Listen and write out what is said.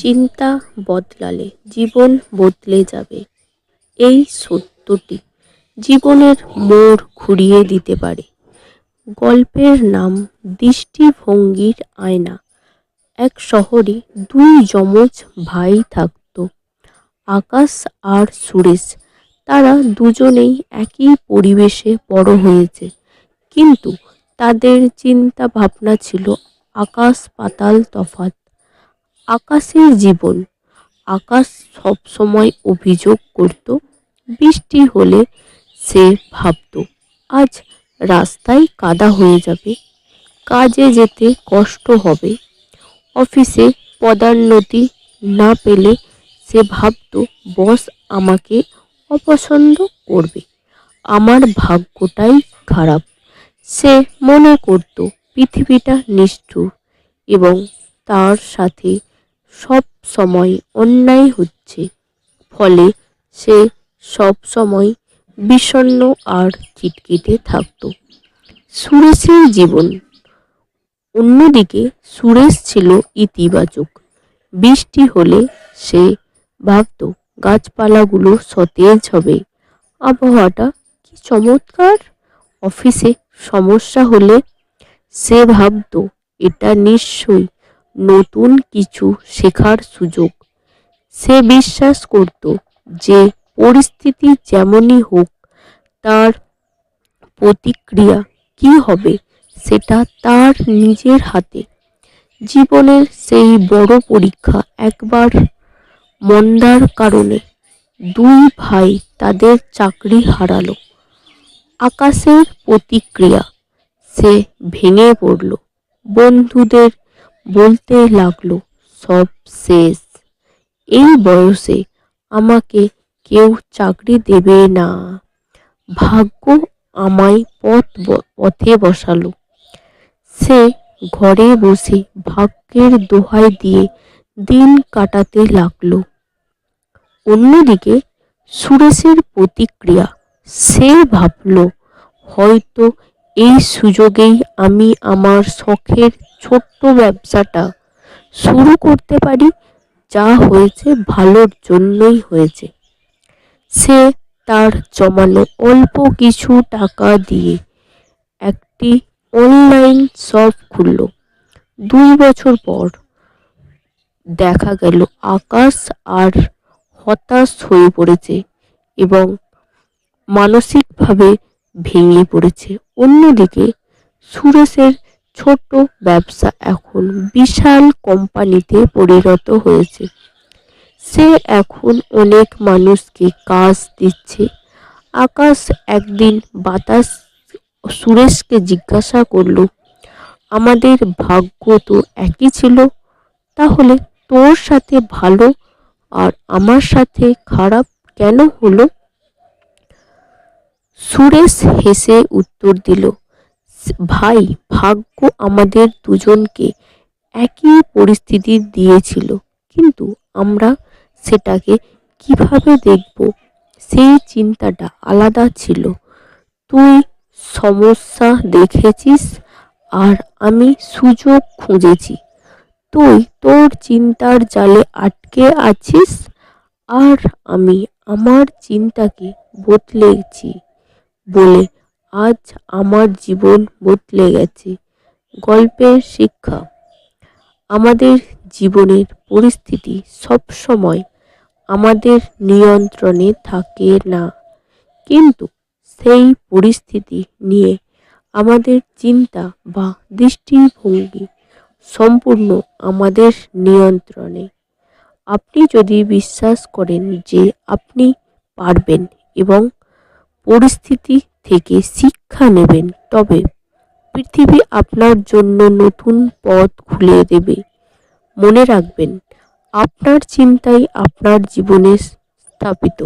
চিন্তা বদলালে জীবন বদলে যাবে, এই সত্যটি জীবনের মোড় ঘুরিয়ে দিতে পারে। গল্পের নাম দৃষ্টিভঙ্গির আয়না। এক শহরে দুই যমজ ভাই থাকত, আকাশ আর সুরেশ। তারা দুজনেই একই পরিবেশে বড় হয়েছে, কিন্তু তাদের চিন্তা ভাবনা ছিল আকাশ পাতাল তফাৎ। আকাশের জীবন, আকাশ সবসময় অভিযোগ করত। বৃষ্টি হলে সে ভাবত আজ রাস্তায় কাদা হয়ে যাবে, কাজে যেতে কষ্ট হবে। অফিসে পদোন্নতি না পেলে সে ভাবত বস আমাকে অপছন্দ করবে, আমার ভাগ্যটাই খারাপ। সে মনে করত পৃথিবীটা নিষ্ঠুর এবং তার সাথে সব সময় অন্যায় হচ্ছে। ফলে সে সব সময় বিষণ্ণ আর খিটখিটে থাকত। সুরেশের জীবন অন্যদিকে, সুরেশ ছিল ইতিবাচক। বৃষ্টি হলে সে ভাবত গাছপালাগুলো সতেজ হবে, আবহাওয়াটা কি চমৎকার। অফিসে সমস্যা হলে সে ভাবত এটা নিশ্চয়ই নতুন কিছু শেখার সুযোগ। সে বিশ্বাস করত যে পরিস্থিতি যেমনই হোক, তার প্রতিক্রিয়া কি হবে সেটা তার নিজের হাতে। জীবনের সেই বড় পরীক্ষা একবার মন্দার কারণে দুই ভাই তাদের চাকরি হারালো। আকাশের প্রতিক্রিয়া, সে ভেঙে পড়ল, বন্ধুদের বলতে লাগলো সব শেষ, এই বয়সে আমাকে কেউ চাকরি দেবে না, ভাগ্য আমায় পথে বসালো। সে ঘরে বসে ভাগ্যের দোহাই দিয়ে দিন কাটাতে লাগলো। অন্যদিকে সুরেশের প্রতিক্রিয়া, সে ভাবল হয়তো এই সুযোগেই আমি আমার শখের ছোট্ট ব্যবসাটা শুরু করতে পারি। যা হয়েছে ভালোর জন্যই হয়েছে। সে তার জমানো অল্প কিছু টাকা দিয়ে একটি অনলাইন শপ খুলল। 2 বছর পর দেখা গেল আকাশ আর হতাশ হয়ে পড়েছে এবং মানসিকভাবে ভেঙে পড়েছে। অন্যদিকে সুরেশের ছোট ব্যবসা এখন বিশাল কোম্পানিতে পরিণত হয়েছে। সে এখন অনেক মানুষকে কাজ দিচ্ছে। আকাশ একদিন বাতাস সুরেশকে জিজ্ঞাসা করল, আমাদের ভাগ্য তো একই ছিল, তাহলে তোর সাথে ভালো আর আমার সাথে খারাপ কেন হলো? সুরেশ হেসে উত্তর দিল, ভাই, ভাগ্য আমাদের দুজনকে একই পরিস্থিতি দিয়েছিল, কিন্তু আমরা সেটাকে কিভাবে দেখব সেই চিন্তাটা আলাদা ছিল। তুই সমস্যা দেখেছিস আর আমি সুযোগ খুঁজেছি। তুই তোর চিন্তার জালে আটকে আছিস আর আমি আমার চিন্তাকে বদলেছি বলে আজ আমার জীবন বদলে গেছে। গল্পের শিক্ষা, আমাদের জীবনের পরিস্থিতি সবসময় আমাদের নিয়ন্ত্রণে থাকে না, কিন্তু সেই পরিস্থিতি নিয়ে আমাদের চিন্তা বা দৃষ্টিভঙ্গি সম্পূর্ণ আমাদের নিয়ন্ত্রণে। আপনি যদি বিশ্বাস করেন যে আপনি পারবেন এবং পরিস্থিতি থেকে শিক্ষা নেবেন, তবে পৃথিবী আপনার জন্য নতুন পথ খুলে দেবে। মনে রাখবেন, আপনার চিন্তাই আপনার জীবনে স্থাপিত।